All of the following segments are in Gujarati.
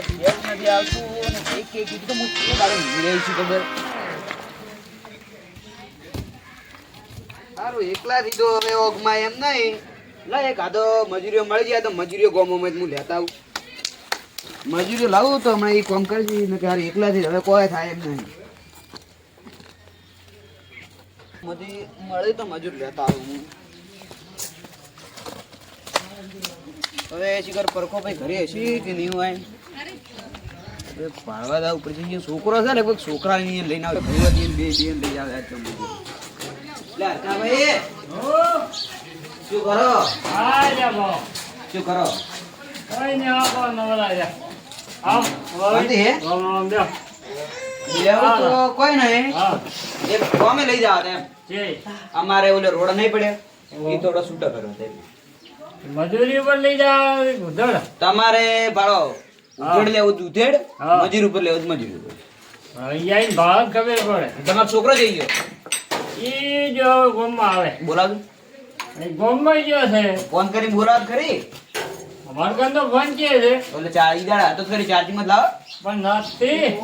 કોઈ શેર નથી આવતું અને એક કીધું તો હું શું મારે રહી છું ખબર સારું એકલા દીધો હવે ઓગમાં એમ નહીં લા એક આધો મજૂરીઓ મળી જાય તો મજૂરીઓ ગોમોમાં હું લેતા આવું મજૂરીઓ લાવું તો હમણાં એ કામ કરજી ને કે એકલાથી હવે કોઈ થાય એમ નહીં મજૂરી મળે તો મજૂર લેતા આવું હું હવે શિખર પરખો ભાઈ ઘરે હશી કે નહીં હોય પાડવા દા ઉપર જઈએ છોકરો છે ને કોઈ છોકરા લઈને આવે ભરવા દઈએ બે લઈ આવે શું કરો શું કરો કોઈ નહીં એક કોમે લઈ જાવ એમ અમારે ઓલે રોડ નહીં પડે એ થોડો છૂટો કર્યો છે મજૂરી ઉપર લઈ જાવ તમારે ભાડો ઉધેડ લેવું ઉધેડ મજૂરી ઉપર લેવું મજૂરી ઉપર અહીંયા ભાવ ખબર પડે તમારો છોકરો જઈ ગયો ઈ જો ગોમમાં આવે બોલાવજો ગોમમાં ગયો છે ફોન કરી બોલાવ ખરી અમાર કાન તો ફોન કે છે એટલે ચાર ઈદાડા તો ખરી ચાર્જિંગ માં લાવો પણ નથી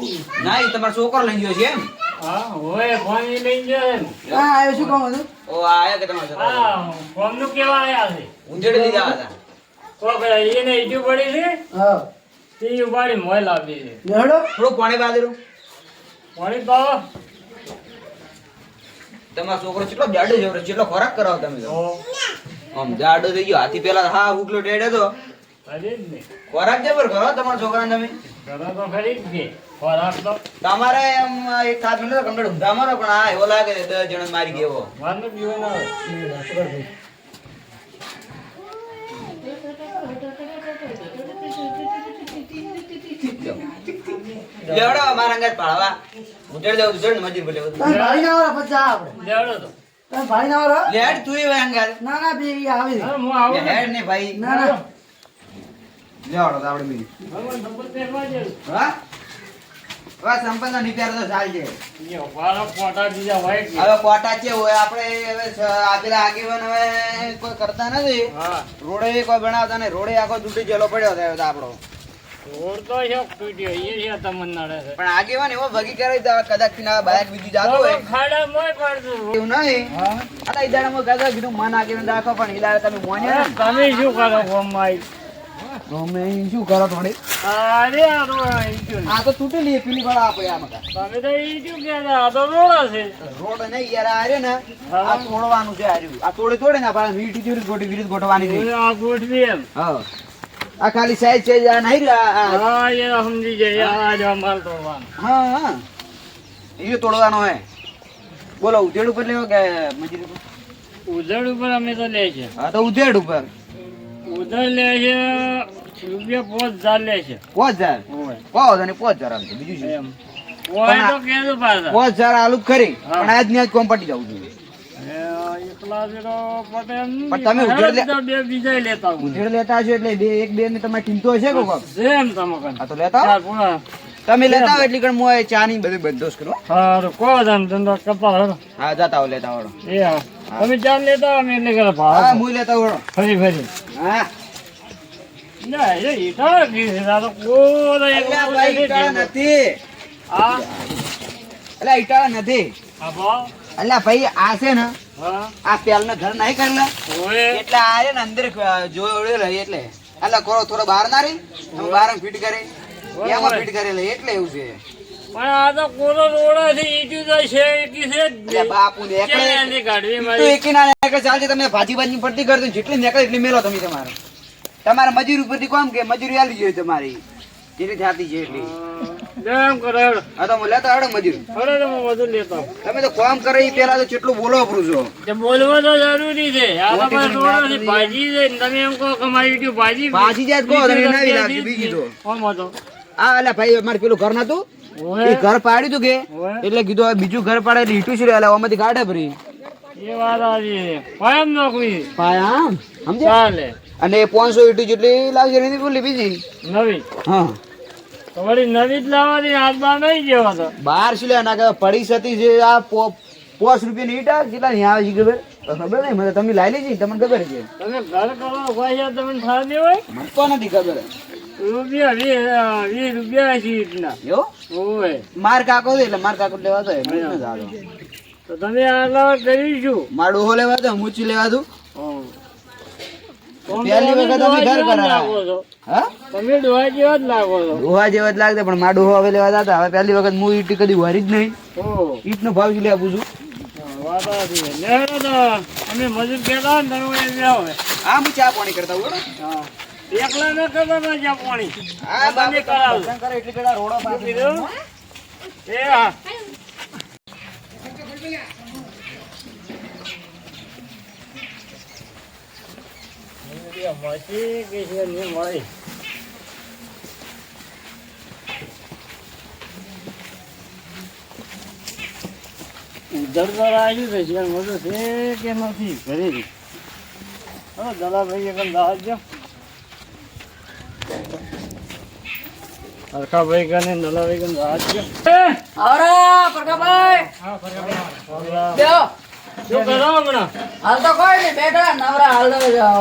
ના એ તમારો છોકરો લઈ ગયો છે એમ હા હોય ફોન લઈ ગયો છે હા આવ્યો શું કામ હતું ઓ આયા કે તમારો છોકરો હા ફોન નું કેવા આયા છે ઉધેડ લીધા હતા કોઈ એને ઈટુ પડી છે હા તે ઉપાડી મોય લાવી છે લેડો થોડું પાણી બાદરું પાણી પાવો તમારો છોકરો કેટલો જાડો જવરો કેટલો ખોરાક કરાવો તમે તો આમ જાડો થઈ ગયો હાથી પેલા હા ઉકલો ડેડ હતો અરે ને ખોરાક જબર કરો તમારા છોકરાને તમે કરો તો ખરી જ કે ખોરાક તો તમારે એમ એક હાથ મિલે કમ્પ્લીટ ઊંધા મારો પણ હા એવો લાગે 10 જણા મારી ગયો મારનું જીવન આવે લેવડો મારા અંગત પાડવા ઉધેડ જાવ ઉધેડ મજૂર બોલે ભાઈ ના આવરા પછી આપણે લેવડો તો તમે ભાઈ ના આવરા લેડ તું એ અંગત ના ના બે આવી હા હું આવું હેડ ને ભાઈ ના ના લેવડો તો આપણે બીજી ભગવાન નંબર પહેરવા દે હા હવે સંપન્ન નિપ્યાર તો ચાલ છે યો વાળા ફોટા દીધા હોય કે હવે કોટા છે હોય આપણે હવે આપેલા આગેવાન હવે કોઈ કરતા નથી હા રોડે કોઈ બનાવતા નહીં રોડે આખો તૂટી ગયેલો પડ્યો છે આપણો રોડ તો છે તૂટ્યો એ છે તમને નડે છે પણ આગેવાન એવો ભગી કરે કદાચ ના બાઇક બીજું જાતો હોય ખાડા મોય પડતું એવું નહીં હા આ ઈદાડામાં કાકા કીધું મન આગેવાન રાખો પણ ઈદાડા તમે મોન્યા ને તમે શું કરો ગોમમાં તમે શું કરો થોડી અરે આ તો ઈટુ આ તો તૂટેલી પેલી વાળા આપે આ મકા તમે તો ઈટુ કે આ તો રોડ છે રોડ નહીં યાર આ રહ્યો ને આ તોડવાનું છે આર્યું આ તોડે ને આપણે મીઠી જેવી ગોટી વિરુદ્ધ ગોઠવાની છે આ ગોઠવી એમ હા આ ખાલી સાઈઝ છે આ નહીં હા એ સમજી જાય આ જો માલ તોડવાનો હા હા એ તોડવાનો હે બોલો ઉધેડ ઉપર લેવો કે મજૂરી ઉપર ઉધડ ઉપર અમે તો લે છે હા તો ઉધેડ ઉપર ઉધડ લે છે રૂપિયા 5000 લે છે 5000 હોય 5000 આમ છે બીજું શું એમ હોય તો કેજો પાછા 5000 આલુ જ ખરી હા. પણ આજ ને આજ કોમ પટી જવું જોઈએ એકલા જેરો પટે એમ પણ તમે ઉધેડ લે- બે બીજા લેતા હું ઉધેડ લેતા હશો એટલે બે એક બે ને તમારે ટીમતો હશે કોક જેમ તમે કન આ તો લેતા આવો. ચાર પૂરા તમે લેતા આવો એટલી કણ મોય ચા ની બધું બંધોશ કરો હારું કો જાન ધંધો કપાળ હરો હા જતા આવો લેતા આવડો એ હા તમે ચાર લેતા આવો, અમે એટલે કરે હા ભાવ મુય લેતા આવડો ફરી ફરી હા ના એ ઈટા કી છે આ તો કોરો અલ્યા ભાઈ ઈટાળા નથી આ અલ્યા ઈટાળા નથી આ ભાવ અલ્યા ભાઈ આ છે ને હા આ પેલના ઘર નહીં કરેલા ઓય એટલે આ છે ને અંદર જોડેલા એટલે એટલે કોરો થોડો બહાર ના રહી તમે બહાર ફિટ કરી એમાં ફિટ કરેલા એટલે એવું છે પણ આ તો કોરો રોડા થી ઈટુ તો છે કી છે જ અલ્યા બાપુ ને એકલે ચાલે ગાડી તો મારી એકી ના એકલે ચાલશે તમે ભાજી ભાજી પડતી કરજો જેટલી નીકળે એટલી મેલો તમે તમારે મજૂરી ઉપરથી કોમ કે મજૂરી આલી જોઈએ તમારી જેટલી થતી છે એટલી જેમ કરે હેડો હા તો લેતા આવડે મજૂરી હેડો તો હું વધુ લેતો તમે તો કોમ કરે એ પેલા તો કેટલું બોલો વાપરું છો તે બોલવા તો જરૂરી છે આ તો મારે રોડા થી ભાજી છે ને તમે એમ કહો કે મારી ઈટુ ભાજી ભાજી જાય કહો તમે નવી લાગશે બીજી તો કોમ હતો આ અલ્યા ભાઈ અમારે પેલું ઘર નતું ઓય એ ઘર પાડ્યું તું કે ઓય એટલે કીધું હવે બીજું ઘર પાડે એટલે ઈટું છે એટલે આમાંથી ગાડે ભરી એ વાત આવી છે કાયમ નોકરી પાયા આમ સમજે ચાલે અને 500 ઈટું જેટલી લાવશે એની બોલી બીજી નવી હા તો વળી નવી જ લાવવાની હાથ બાર નહીં જેવો તો 12 સિલે ના કે પડી સતી છે આ 5 રૂપિયાની ઈટ આ કેટલા ની આવે છે ખબર ખબર નહીં મને તમે લાવી લેજી તમને ખબર છે તમે ઘર કરો ભાઈ તમને ઠાર દે હોય મને તો નથી ખબર રૂપિયા 20 છે રીતના. એવો ઓય માર કાકો છે એટલે માર કાકો લેવા તો એમને જ નથી આવતો. તો તમે આટલા કરીશું. માર ડોહો લેવા તો મૂચી લેવા તું. તમે પહેલી વખત અમે ઘર કરાયા. લાગો છો. હા તમે ડોહા જેવા જ લાગો છો. ડોહા જેવા જ લાગતા પણ માર ડોહો હવે લેવા જતા. હવે પહેલી વખત હું ઈટ કદી વારી જ નહીં. ઓહો. ઈટનો ભાવ શું લેવા પૂછું? વાત સાચી છે. લેવાનો તો અમે મજૂર કહેતા ને તમે એ જાઓ હવે. હા હું ચા પાણી કરતા હું. હા. એકલા ન કરતા ના જા પાણી. હા તમે કરાવો. કરે એટલે કેડા રોડો શું કીધું? એ હા. મસી કે છે ને મળી. ઉધર આવ્યું છે શેર મોટું છે કે નથી ઘરે જ. હવે દલાભાઈ એકમ દાવજો. હરખાભાઈ કને દલાભાઈ કને દાવજો. આવરા પ્રકાભાઈ બેહો. શું કરો હમણાં? હાલ તો કોઈ નહીં બેઠા નવરા હાલ તો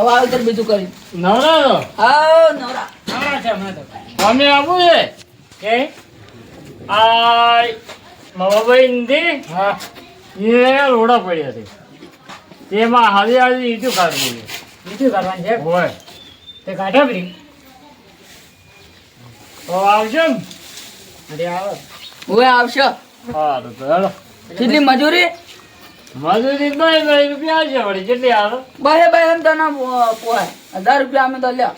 વાવેતર બીજું કરી નવરા છો? આવ નવરા અમે આવું છે કે આ મવાભાઈ નથી એ રોડા પડ્યા છે તેમાં હાલી હાલી ઈટું કાઢવું છે. બીજું કરવાનું છે હોય તે કાઢ્યા બી તો આવજો ને. અરે આવો હું આવશો સારું તો હેલો. કેટલી મજૂરી મજૂરી નહીં રૂપિયા છે વળી કેટલી આવે? બાહે બાહે એમ તો ના પોહાય 1000 રૂપિયા અમે તો લ્યો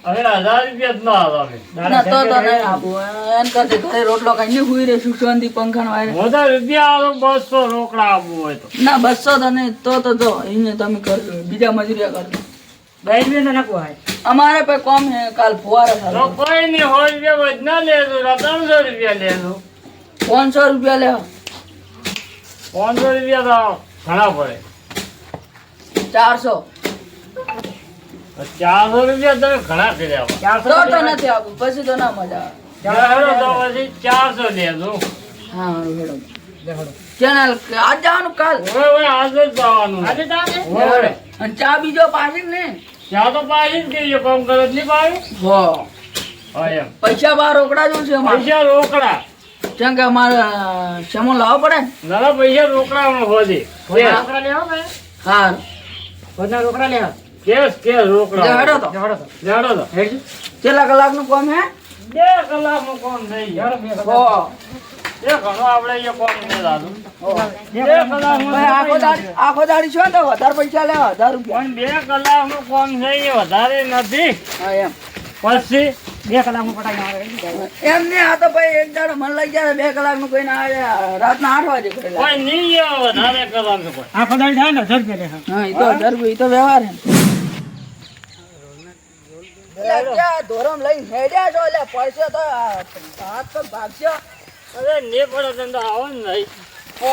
હવે 1000 રૂપિયા જ ના આવે. ના તો નહીં આપું એમ કરતી ઘરે રોટલો કઈ નહીં હુઈ રહે સુશાંતિ પંખાનો વાયરે મોટા રૂપિયા આવે 200 રોકડા આપવું હોય તો. ના 200 તો નહીં તો જો અહીંયા તમે કરજો બીજા મજૂરિયા કરજો બાઈ ના પોહાય અમારે पे કોમ હે કાલ ફુવારા તો થાય કોઈ નહીં હોય રૂપિયા જ ના લેજો 300 રૂપિયા લેજો. 500 રૂપિયા લેવા 500 રૂપિયા તો ઘણા પડે. 400 400 રૂપિયા તમે ઘણા કર્યા. તો નથી આપું પછી તો ના મજા હેડો તો પછી 400 લેજો. આવે હા હેડો ચેનલ આજ જવાનું કાલ હવે આજે જ જવાનું. હવે અને ચા બીજો પાછી ને ત્યાં તો પાછી જ ગઈ કામ કરે જ નહીં પાવી. હો હા એમ પૈસા બાર રોકડા જો છે અમારે પૈસા રોકડા કેમ કે અમારે સમો લાવવો પડે ને ના પૈસા રોકડા હોદી હા રોકડા લેવા કેસ રોકડા હેડો તો લેડો તો કેટલા કલાકનું કામ હે 2 કલાકનું કામ થઈ જાય. હો એ ઘણો આપણે એ કામ નહીં લાદું. 2 કલાકમાં ભાઈ આખો દાડી છો તો વધારે પૈસા લેવા 1000 રૂપિયા પણ 2 કલાકનું કામ થઈ એ વધારે નથી. હા એમ પછી 2 કલાકમાં પટાઈ એમ ને આ તો ભાઈ એક દાડો મન લઈ જાય 2 કલાકનું કોઈ ના આવે રાતના 8 વાગે કરેલા કોઈ નહીં આવે વધારે કરવાનું કોઈ. આખો દાડી થાય ને 1000 રૂપિયા હા ઈ તો 1000 રૂપિયા ઈ તો વ્યવહાર હે ક્યાં ધોરમ લઈને હેડ્યા છો એટલે પૈસા તો હાથ તો ભાગશે અરે ને પડે તને તો આવો ને નહીં. હો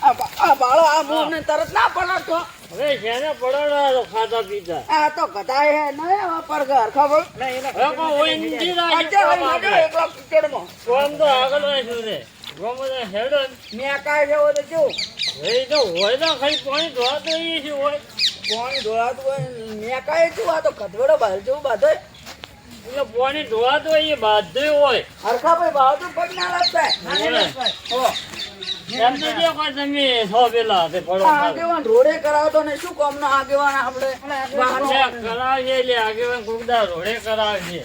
આ બાળો આ મું ને તરત ના પડાતો હવે શેને પડોડા તો ખાતા પીતા. આ તો ગધાય હે નહી પર ઘર ખબર હવે કોઈ હોય નથી રાખ્યું આજે કામ લઈને આપણે. એકલા કિચડમાં કોમ તો આગળ વાંચ્યું છે. ગમે તે હેડો ને. મેં કાય જેવો તો જો એ તો હોય તો ખાલી પાણી ધોવાતો એ શું હોય. પાણી ધોળાતું હોય મેં કાય છું આ તો ગધેડો બહાર જેવું બાધો એટલે પાણી ધોવાતો એ બાધું હોય. હરખા ભાઈ બહાદુર પગ ના લપસાય હો એમ તો જે કોઈ તમે છો પેલા તે પડો ખાતા. આગેવાન રોડે કરાવતો ને શું કામ નો આગેવાન આપણે વાહનો એટલે કરાવજે એટલે આગેવાન કોકદા રોડે કરાવજે.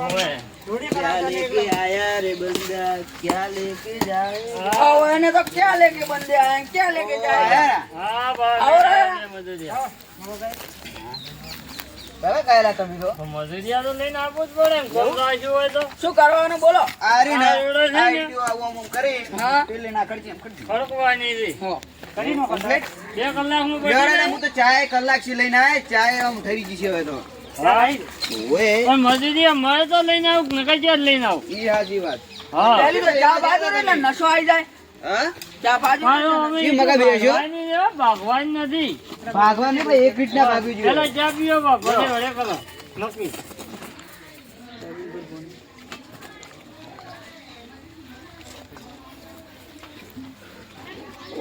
હવે. क्या लेके आया रे बंदा क्या लेके जाए આવો એને તો ક્યાં લેકે બંદે આયા ક્યાં લેકે જાય હા બસ આવરા. મજૂરિયા. હવે કાયલા તમે તો તો મજૂરિયા તો લઈને આપવું જ પડે ને. કોમ રાખ્યું હોય તો શું કરવાનું બોલો આરી ને આ રોડો છે ને? આ ઈટીઓ આવું આમ કરે હા. પેલે ના કરજે એમ કરજે ખડકવાની હતી. હો કરી નો કમ્પ્લીટ 2 કલાકમાં પતી લેવડા જાય. હું તો ચાય કલાક થી લઈને આય ચાય આમ ઠરી ગઈ છે હવે તો હા. ઓએ પણ મજૂરિયા મળે તો લઈને આવું નકર ક્યાં જ લઈને આવું. ઈ હાજી વાત હા પહેલી તો ચા બાજુ રે ને નશો આવી જાય હા ચા બાજુ મારો અમે ઈ મગા બેસ્યો? ભાગવાની છે, ભાગવાની નથી. ભાગવા ને એક ફીટ ના ભાગવી પેલા જોઈએ ચા પીવો બા, પછી વડે કરો. નક્કી.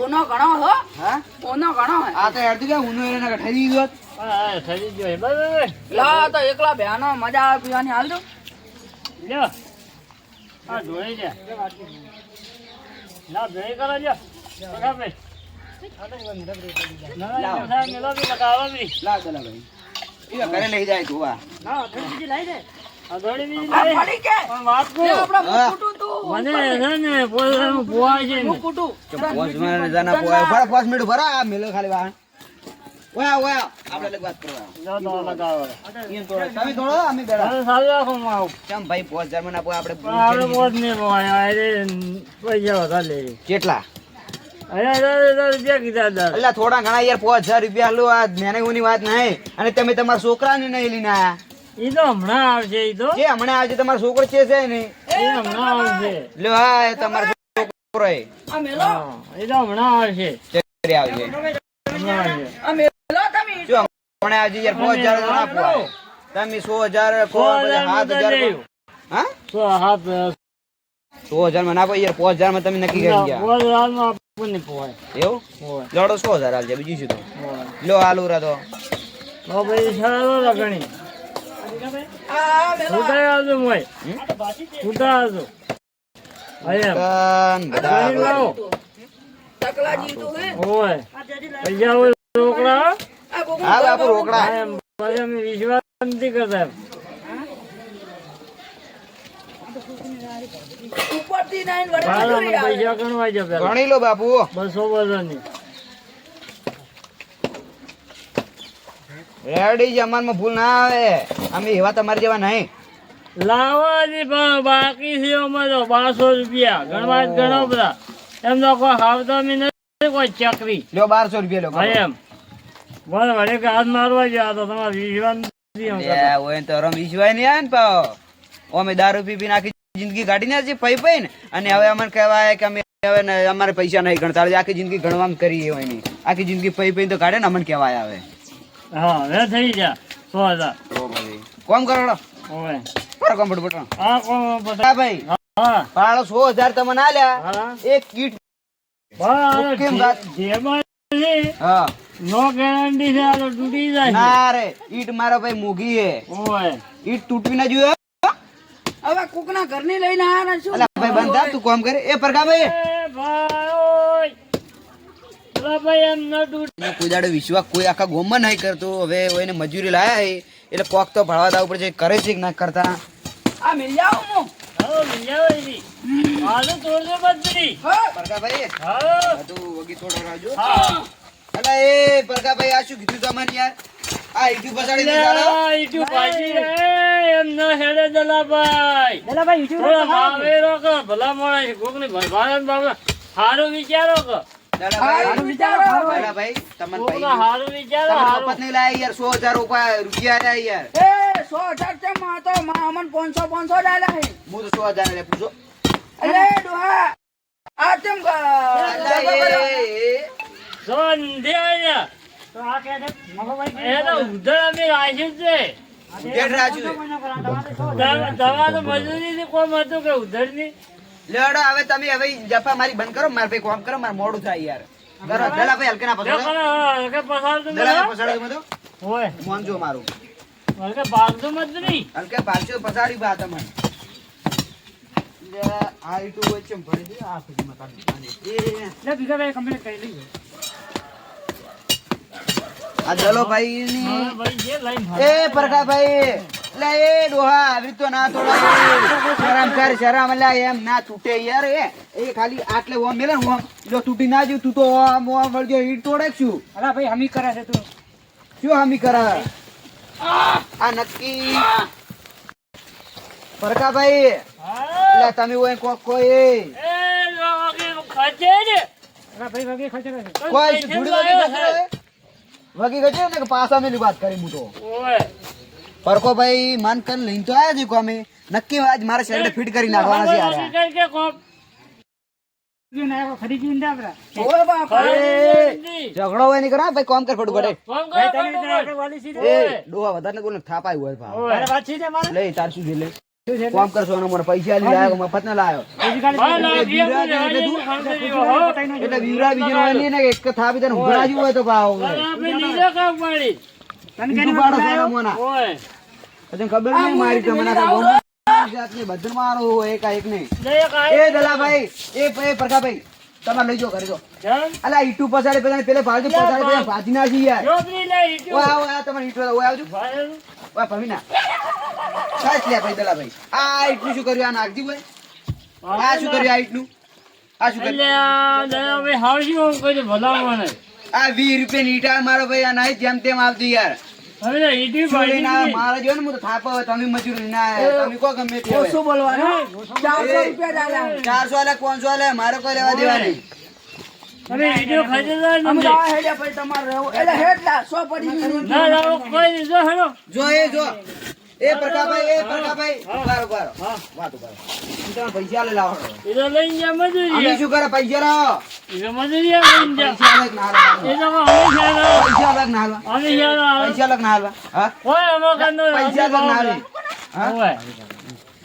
ઓનો ઘણો હો હા ઓનો ઘણો હે આ તો યાર તું કે ઉનો એને ઠરી ગયો હા સરી ગયો બરાબર લા તો એકલા ભયાનો મજા આવે પીવાની હાલ દો લ્યો આ ધોઈ જા ના ભેઈ કરો લ્યો બરાબર ના ના સાહેબ મેલો બી લગાવો બી લાવ દલાભાઈ એ ઘરે લઈ જાય ધોવા ના થોડી બીજી લઈ દે આ ધોળી બીજી આ લઈ પડી કે પણ વાત કો એ આપડા હા. મુકુટું તું મને છે ને પોતાનું પોવાય છે ને મુકુટું પોસ માં જાના પોયા ભરા 5 મિનિટ ભરા આ મેલો ખાલી વાહન ઓયા આપણે લગ વાત કરવા લો તો લગાવો ઈન તોડો તમે તોડો અમે બેડા અરે સારું રાખો માં આવું કેમ ભાઈ 5000 માં આપો આપણે આપણે બોધ ને પોવાય અરે પૈસા વધારે લે કેટલા અરે રૂપિયા કીધા દર અલ્લા થોડા ઘણા યાર 5000 રૂપિયા હાલો આ મેનેગુની વાત નહીં અને તમે તમારા છોકરાને નહીં લઈને આયા ઈ તો હમણાં આવશે ઈ તો જે હમણાં આજે તમારો છોકરો છે ને એ હમણાં આવશે લ્યો હા એ તમારો છોકરો એ આ મેલો હા, એ તો હમણાં આવશે ચેરી આવજે હમણાં આવશે આ મેલો તમે જો હમણાં આજે યાર 5000 તો ના પોવાય તમે 100000 કો 7000 હા તો હાથ 100000 માં ના પોય યાર 5000 માં તમે નક્કી કરી ગયા બોલ હાલમાં આપણને પોવાય એવું પોવાય લડો 100000 હાલજે બીજું શું તો પોવાય લ્યો હાલું રા તો તો ભાઈ સારો લગણી આ મેલો ઉતાર આવજો મોય ઉતાર આવજો અરે કન બધા લગણી લાવો તકલા જીતું હે ઓય પૈસા હોય રોકડા આ કોકો હા બાપુ રોકડા એમ પછી અમે વિશ્વાસ નથી કરતા એમ. ઉપરથી નાઈન વડે હાલ અમે મજૂરી આવે. પૈસા ગણવા જો પેલા ગણી લો બાપુ 200 ની રેડી જ અમારમાં ભૂલ ના આવે અમે એવા તમારા જેવા નહીં લાવવાની પણ બાકી છે અમારે તો 1200 રૂપિયા ગણવા જ ગણો બધા એમ તો કોઈ હાવતો અમે નથી કોઈ ચકરી લ્યો 1200 રૂપિયા લો હા એમ બોલ વડે કે હાથ મારવા ગયા તો તમારે વિશ્વાસ નથી એમ કરતા. ઓય તો રમ વિશ્વાય નહીં આવે ને પાવ અમે દારૂ પી પીને આખી જિંદગી કાઢીને છે પૈ પૈ ને અને હવે અમને કહેવાય કે અમે હવે ને અમારે પૈસા નહીં ગણતા હવે આખી જિંદગી ગણવામાં કરીએ હોય નહીં આખી જિંદગી પૈ પૈ તો કાઢે ને અમને કહેવાય આવે હા હવે થઈ જા 100,000 ઓ ભાઈ કોમ કરો લો ઓય પર કોમ બટો આ કોણ હા બધા ભાઈ હા પાડો 100000 તમને આલ્યા હા એક કીટ બસ કેમ વાત? જેમાં છે હા નો ગેરંટી છે આ તો તૂટી જાય ના રે ઈટ મારા ભાઈ મોઘી હે ઓય ઈટ તૂટવી ના જોઈએ હવે કોકના ઘરની લઈને આયા ને શું અલા ભાઈ બંધ થા, તું કોમ કરે એ પરકા ભાઈ એ ભાઈ ઓય અલા ભાઈ એમ ન તૂટ કોઈ દાડો વિશ્વાસ કોઈ આખા ગોમમાં નહીં કરતો હવે એને મજૂરી લાયા હે એટલે કોક તો ભાડવા દાવ પડે છે કરે છે કે ના કરતા આ મિલ જાવ હું હાલો મિલ્યા દી હાલો તોડજો બદરી હા પરકા ભાઈ હા બધું વગી થોડો રાજો હા અલા એ પરકા ભાઈ આ શું કીધું તમને યાર આ ઈટ્યુ પછાડી દે સાલા લા ઈટુ ભાજી એમ ન હેડે દલાભાઈ થોડો માવેરો કે ભલા મોણા છે કોકની ભરભારણ બાબા હારું વિચારો કે હારું વિચારો પેલા ભાઈ તમને કોકનો ભાઈ હારું વિચારો તમને હારું મફત નહીં લાયા યાર 100,000 રૂપિયા આયા યાર એ 100,000 છે માં તો માં અમન 500 ડાલા હે હું તો 100,000 લે પૂછો અરે ડોહા આ તેમ અલા એ સંધ્યા એ તો ઉધર અમે રાખ્યું છે ઉધેડ રાજુ દવા તો મજૂરી ની કોમ હતું કે ઉધર ની લેડો હવે તમે હવે જફા મારી બંધ કરો માર ભાઈ કોમ કરો માર મોડું થાય યાર કરો દલા ભાઈ હલકે ના પછાડો કે પસાર તો દલા ભાઈ પછાડો તમે તો હોય મોનજો મારું કે બાગતો મત નહીં હલકે પાછો પછાડી બા તમને લે આ ઈટુ હોય છે ભરી દે આ સુધી મકાન એ લે બીજા ભાઈ કમ્પ્લીટ કરી લઈએ આ દલો ભાઈ ની હા ભાઈ જે લાઈન એ પરકા ભાઈ લે એ ડોહા આવી તો ના તોડા શરમ કર શરમ લે એમ ના તૂટે યાર એ ખાલી આટલે ઓમ મેલે ને ઓમ જો તૂટી ના જ્યું તું તો ઓમ ઓમ વળજો ઈટ તોડે છું અલા ભાઈ હમી કરે છે તું શું હમી કરે આ નક્કી પરકા ભાઈ હા લે તમે ઓય કોઈ એ લોકે ખચે ને અલા ભાઈ વગે ખચે કરે કોઈ ધૂળી વગી ગચે વગી ગચે ને કે પાછા મેલી વાત કરી હું તો ઓય પરકો ભાઈ મન કર લઈને તો આયા છે કોમે નક્કી આજ મારા શરીરે ફિટ કરી નાખવાના છે યાર કે કોમ ખરીદી ઇન્દા ઓય બાપા ઝઘડો હોય નહીં કરા ભાઈ કોમ કર ફટું પડે કોમ કરે એ ડોહા વધારે બોલ થાપાય હોય ભાવ અરે વાત છે મારે લે તાર શું છે લે કોમ કરશો અને મને પૈસા લઈ લાયો મફત ના લાયો એટલે વિવરા બીજો હોય નહીં ને એક થાપી તને ઉભરા જેવું હોય તો ભાવ આપણે નીચે કામ પડી ઊંધું પાડો સોના મોના. ઓય તને ખબર નહીં મારી તમને આ ગોમો જાતની બધું મારો હોય એક નહીં. જય કાય એ દલાભાઈ એ પરખાભાઈ તમારે લઈ જાઓ ઘરે જો. જમ અલા ઈટુ પસાડે પેલે ભાજી પસાડે પેલા ભાજી ના જી યાર. જોતરી લઈ ઈટુ ઓય આવો આ તમારે ઈટુ ઓય આવજો. ભાઈ ઓય ભમીના સાચ લે ભાઈ દલાભાઈ. આ ઈટનું શું કર્યું આ નાગજી ભાઈ? આ શું કર્યું આ ઈટનું? આ શું કર્યું? એટલે આ દયા ભાઈ હાવજી હું કોઈ ભલામણ આ 20 રૂપિયા ની ઈટા મારો ભાઈ આ નહીં જેમ તેમ આવતી યાર. હવે ઈટી ચોરી ના ભાઈ મારા જો ને હું તો થાપો હવે તમે મજૂરી ના તમે કો ગમે તે હવે. શું બોલવાનું 400 રૂપિયા દાદા 400 આલે 500 આલે મારે કોઈ લેવા દેવા નહીં. અરે ઈટી ખાઈ જતા અમે ને જવા હેડ્યા પછી તમારે રહેવું એટલે હેડલા 100 પડી ગયું ના ના કોઈ નહીં જો હેડો જો એ પ્રકાભાઈ ઉભારો હા. વાત ઉભારો. તમે પૈસા લે લાવો. એ તો લઈને જા અમે મજૂરી શું કરે પૈસા લાવો. એ તો મજૂરી લઈને જા પૈસા લગ ના હાલવા. એ તો હંમેશા પૈસા લગ ના હાલવા. હંમેશા પૈસા લગ ના હાલવા. હા ઓય અમાર કાનો પૈસા લગ ના હાલે. હા ઓય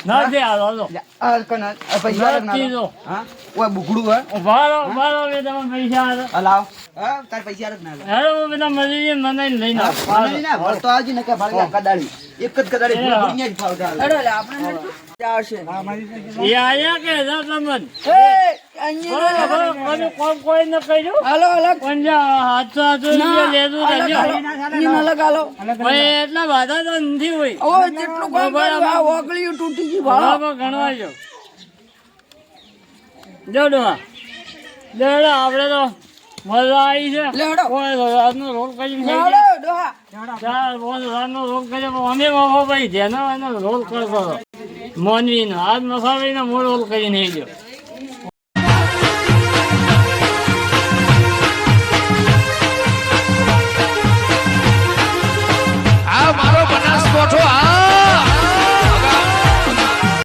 ના દે હાલો આ કના આ પૈસા લગ ના નથી હાલવા. જો. હા ઓય બુગડું હે. ભારો મે તમે પૈસા હાલો આ લાવ. હા તાર પૈસા લગ ના હાલવા. હેડો બધા મજૂરી મને લઈને આવો. પાણી ના ભરતો આવજી ને કે ભાડે કદાળી એક જ કદાળી ભૂગુડિયા જ ફાવતા હાલે. હેડો લે આપણે હેડજો આવશે એ આયા કે જા તમને એ અહીંયા કોઈ ન કહ્યું હાલો અલગ પંજા હાથસો રૂપિયા લેતું રહેજો અહીંયા અલગ હાલો ભાઈ એટલા બાધા તો નથી હોય ઓ જેટલું કામ કર્યું આ ઓગળીયું તૂટી ગઈ ભાળો બરાબર ગણવા જો જોડવા લેડો આપણે તો મજા આવી છે લેડો કોઈ રાતનો રોગ કરી લેડો ડોહા ચાર પાંચ રાતનો રોગ કર્યો અમે બાબા ભાઈ જેનો એનો રોલ કરતો હતો મોનવીનો આજ મસાવીનો મૂળ રોલ કરીને ગયો